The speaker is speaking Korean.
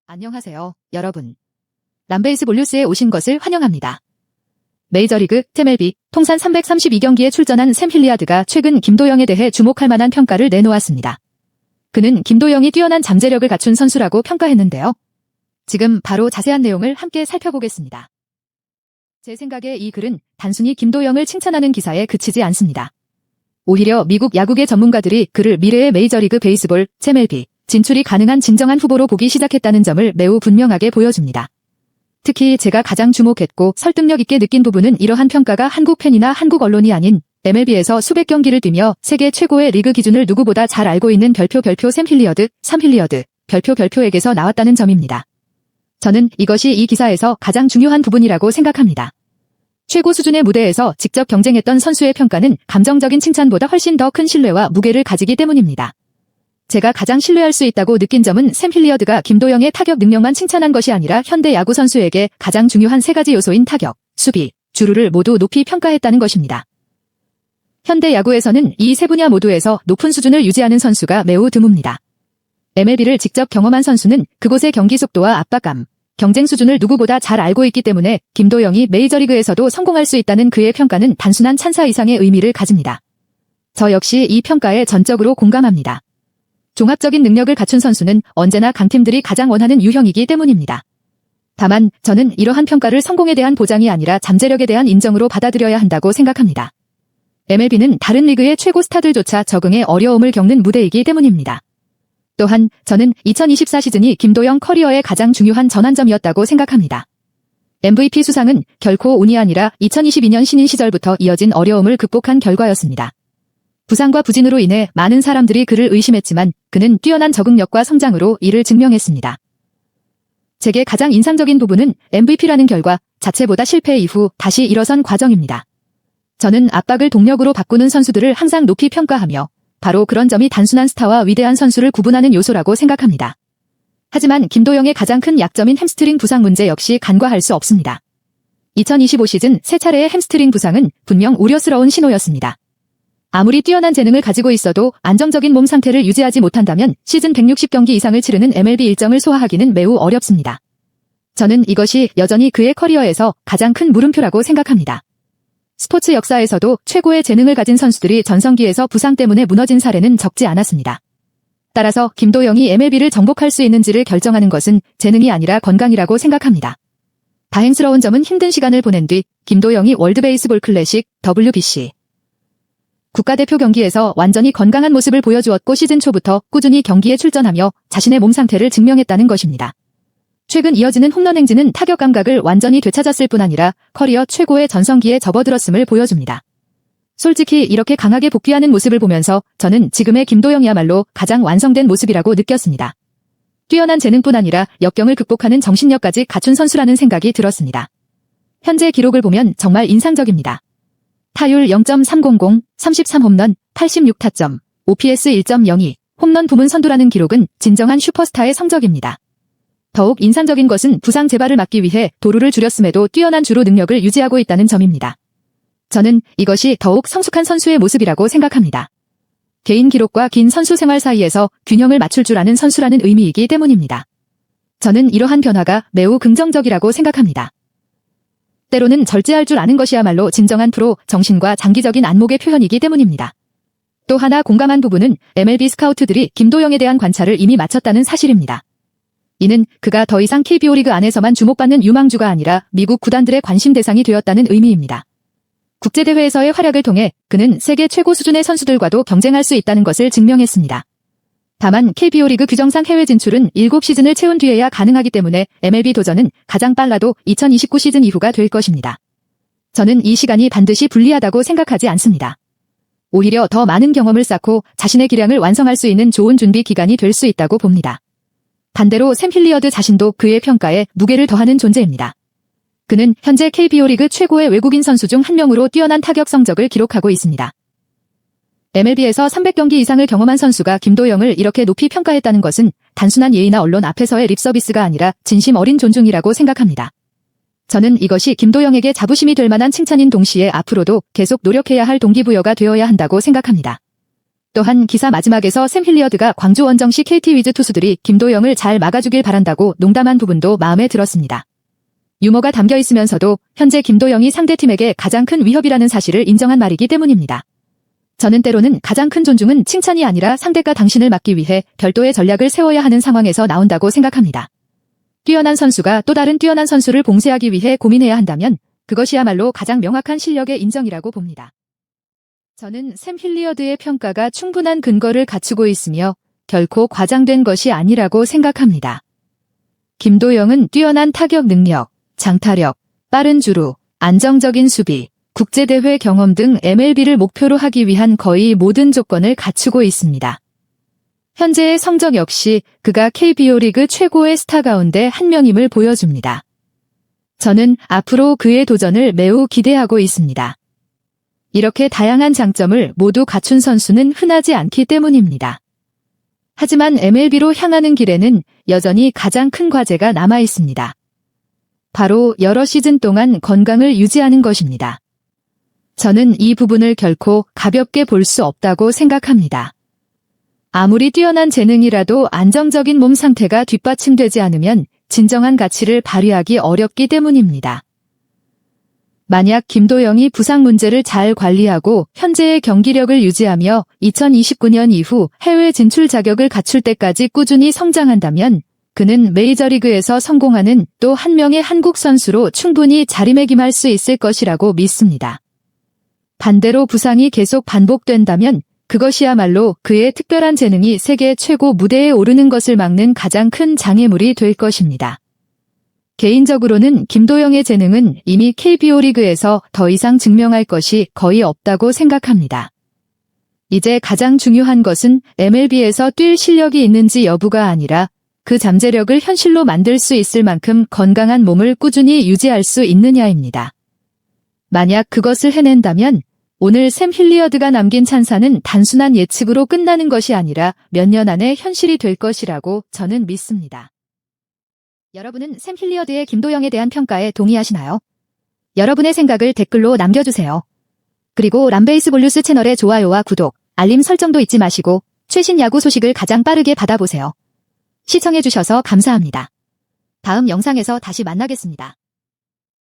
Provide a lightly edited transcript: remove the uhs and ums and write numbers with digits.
안녕하세요, 여러분. 람베이스볼뉴스에 오신 것을 환영합니다. 메이저리그, MLB, 통산 332경기에 출전한 샘 힐리아드가 최근 김도영에 대해 주목할 만한 평가를 내놓았습니다. 그는 김도영이 뛰어난 잠재력을 갖춘 선수라고 평가했는데요. 지금 바로 자세한 내용을 함께 살펴보겠습니다. 제 생각에 이 글은 단순히 김도영을 칭찬하는 기사에 그치지 않습니다. 오히려 미국 야구계 전문가들이 그를 미래의 메이저리그 베이스볼, MLB, 진출이 가능한 진정한 후보로 보기 시작했다는 점을 매우 분명하게 보여줍니다. 특히 제가 가장 주목했고 설득력 있게 느낀 부분은 이러한 평가가 한국 팬이나 한국 언론이 아닌 MLB에서 수백 경기를 뛰며 세계 최고의 리그 기준을 누구보다 잘 알고 있는 별표 샘 힐리어드, 삼 힐리어드, 별표에게서 나왔다는 점입니다. 저는 이것이 이 기사에서 가장 중요한 부분이라고 생각합니다. 최고 수준의 무대에서 직접 경쟁했던 선수의 평가는 감정적인 칭찬보다 훨씬 더 큰 신뢰와 무게를 가지기 때문입니다. 제가 가장 신뢰할 수 있다고 느낀 점은 샘 힐리어드가 김도영의 타격 능력만 칭찬한 것이 아니라 현대 야구 선수에게 가장 중요한 세 가지 요소인 타격, 수비, 주루를 모두 높이 평가했다는 것입니다. 현대 야구에서는 이 세 분야 모두에서 높은 수준을 유지하는 선수가 매우 드뭅니다. MLB를 직접 경험한 선수는 그곳의 경기 속도와 압박감, 경쟁 수준을 누구보다 잘 알고 있기 때문에 김도영이 메이저리그에서도 성공할 수 있다는 그의 평가는 단순한 찬사 이상의 의미를 가집니다. 저 역시 이 평가에 전적으로 공감합니다. 종합적인 능력을 갖춘 선수는 언제나 강팀들이 가장 원하는 유형이기 때문입니다. 다만 저는 이러한 평가를 성공에 대한 보장이 아니라 잠재력에 대한 인정으로 받아들여야 한다고 생각합니다. MLB는 다른 리그의 최고 스타들조차 적응에 어려움을 겪는 무대이기 때문입니다. 또한 저는 2024 시즌이 김도영 커리어의 가장 중요한 전환점이었다고 생각합니다. MVP 수상은 결코 운이 아니라 2022년 신인 시절부터 이어진 어려움을 극복한 결과였습니다. 부상과 부진으로 인해 많은 사람들이 그를 의심했지만 그는 뛰어난 적응력과 성장으로 이를 증명했습니다. 제게 가장 인상적인 부분은 MVP라는 결과 자체보다 실패 이후 다시 일어선 과정입니다. 저는 압박을 동력으로 바꾸는 선수들을 항상 높이 평가하며 바로 그런 점이 단순한 스타와 위대한 선수를 구분하는 요소라고 생각합니다. 하지만 김도영의 가장 큰 약점인 햄스트링 부상 문제 역시 간과할 수 없습니다. 2025 시즌 세 차례의 햄스트링 부상은 분명 우려스러운 신호였습니다. 아무리 뛰어난 재능을 가지고 있어도 안정적인 몸 상태를 유지하지 못한다면 시즌 160경기 이상을 치르는 MLB 일정을 소화하기는 매우 어렵습니다. 저는 이것이 여전히 그의 커리어에서 가장 큰 물음표라고 생각합니다. 스포츠 역사에서도 최고의 재능을 가진 선수들이 전성기에서 부상 때문에 무너진 사례는 적지 않았습니다. 따라서 김도영이 MLB를 정복할 수 있는지를 결정하는 것은 재능이 아니라 건강이라고 생각합니다. 다행스러운 점은 힘든 시간을 보낸 뒤 김도영이 월드베이스볼 클래식, WBC, 국가대표 경기에서 완전히 건강한 모습을 보여주었고 시즌 초부터 꾸준히 경기에 출전하며 자신의 몸 상태를 증명했다는 것입니다. 최근 이어지는 홈런 행진은 타격 감각을 완전히 되찾았을 뿐 아니라 커리어 최고의 전성기에 접어들었음을 보여줍니다. 솔직히 이렇게 강하게 복귀하는 모습을 보면서 저는 지금의 김도영이야말로 가장 완성된 모습이라고 느꼈습니다. 뛰어난 재능뿐 아니라 역경을 극복하는 정신력까지 갖춘 선수라는 생각이 들었습니다. 현재 기록을 보면 정말 인상적입니다. 타율 0.300, 33홈런, 86타점, OPS 1.02, 홈런 부문 선두라는 기록은 진정한 슈퍼스타의 성적입니다. 더욱 인상적인 것은 부상 재발을 막기 위해 도루를 줄였음에도 뛰어난 주루 능력을 유지하고 있다는 점입니다. 저는 이것이 더욱 성숙한 선수의 모습이라고 생각합니다. 개인 기록과 긴 선수 생활 사이에서 균형을 맞출 줄 아는 선수라는 의미이기 때문입니다. 저는 이러한 변화가 매우 긍정적이라고 생각합니다. 때로는 절제할 줄 아는 것이야말로 진정한 프로 정신과 장기적인 안목의 표현이기 때문입니다. 또 하나 공감한 부분은 MLB 스카우트들이 김도영에 대한 관찰을 이미 마쳤다는 사실입니다. 이는 그가 더 이상 KBO 리그 안에서만 주목받는 유망주가 아니라 미국 구단들의 관심 대상이 되었다는 의미입니다. 국제대회에서의 활약을 통해 그는 세계 최고 수준의 선수들과도 경쟁할 수 있다는 것을 증명했습니다. 다만 KBO 리그 규정상 해외 진출은 7시즌을 채운 뒤에야 가능하기 때문에 MLB 도전은 가장 빨라도 2029 시즌 이후가 될 것입니다. 저는 이 시간이 반드시 불리하다고 생각하지 않습니다. 오히려 더 많은 경험을 쌓고 자신의 기량을 완성할 수 있는 좋은 준비 기간이 될 수 있다고 봅니다. 반대로 샘 힐리어드 자신도 그의 평가에 무게를 더하는 존재입니다. 그는 현재 KBO 리그 최고의 외국인 선수 중 한 명으로 뛰어난 타격 성적을 기록하고 있습니다. MLB에서 300경기 이상을 경험한 선수가 김도영을 이렇게 높이 평가했다는 것은 단순한 예의나 언론 앞에서의 립서비스가 아니라 진심 어린 존중이라고 생각합니다. 저는 이것이 김도영에게 자부심이 될 만한 칭찬인 동시에 앞으로도 계속 노력해야 할 동기부여가 되어야 한다고 생각합니다. 또한 기사 마지막에서 샘 hilliard가 광주 원정시 KT 위즈 투수들이 김도영을 잘 막아주길 바란다고 농담한 부분도 마음에 들었습니다. 유머가 담겨 있으면서도 현재 김도영이 상대팀에게 가장 큰 위협이라는 사실을 인정한 말이기 때문입니다. 저는 때로는 가장 큰 존중은 칭찬이 아니라 상대가 당신을 막기 위해 별도의 전략을 세워야 하는 상황에서 나온다고 생각합니다. 뛰어난 선수가 또 다른 뛰어난 선수를 봉쇄하기 위해 고민해야 한다면 그것이야말로 가장 명확한 실력의 인정이라고 봅니다. 저는 샘 hilliard의 평가가 충분한 근거를 갖추고 있으며 결코 과장된 것이 아니라고 생각합니다. 김도영은 뛰어난 타격 능력, 장타력, 빠른 주루, 안정적인 수비, 국제대회 경험 등 MLB를 목표로 하기 위한 거의 모든 조건을 갖추고 있습니다. 현재의 성적 역시 그가 KBO 리그 최고의 스타 가운데 한 명임을 보여줍니다. 저는 앞으로 그의 도전을 매우 기대하고 있습니다. 이렇게 다양한 장점을 모두 갖춘 선수는 흔하지 않기 때문입니다. 하지만 MLB로 향하는 길에는 여전히 가장 큰 과제가 남아 있습니다. 바로 여러 시즌 동안 건강을 유지하는 것입니다. 저는 이 부분을 결코 가볍게 볼 수 없다고 생각합니다. 아무리 뛰어난 재능이라도 안정적인 몸 상태가 뒷받침되지 않으면 진정한 가치를 발휘하기 어렵기 때문입니다. 만약 김도영이 부상 문제를 잘 관리하고 현재의 경기력을 유지하며 2029년 이후 해외 진출 자격을 갖출 때까지 꾸준히 성장한다면 그는 메이저리그에서 성공하는 또 한 명의 한국 선수로 충분히 자리매김할 수 있을 것이라고 믿습니다. 반대로 부상이 계속 반복된다면 그것이야말로 그의 특별한 재능이 세계 최고 무대에 오르는 것을 막는 가장 큰 장애물이 될 것입니다. 개인적으로는 김도영의 재능은 이미 KBO 리그에서 더 이상 증명할 것이 거의 없다고 생각합니다. 이제 가장 중요한 것은 MLB에서 뛸 실력이 있는지 여부가 아니라 그 잠재력을 현실로 만들 수 있을 만큼 건강한 몸을 꾸준히 유지할 수 있느냐입니다. 만약 그것을 해낸다면 오늘 샘 hilliard가 남긴 찬사는 단순한 예측으로 끝나는 것이 아니라 몇 년 안에 현실이 될 것이라고 저는 믿습니다. 여러분은 샘 hilliard의 김도영에 대한 평가에 동의하시나요? 여러분의 생각을 댓글로 남겨주세요. 그리고 람베이스볼 뉴스 채널의 좋아요와 구독, 알림 설정도 잊지 마시고 최신 야구 소식을 가장 빠르게 받아보세요. 시청해주셔서 감사합니다. 다음 영상에서 다시 만나겠습니다.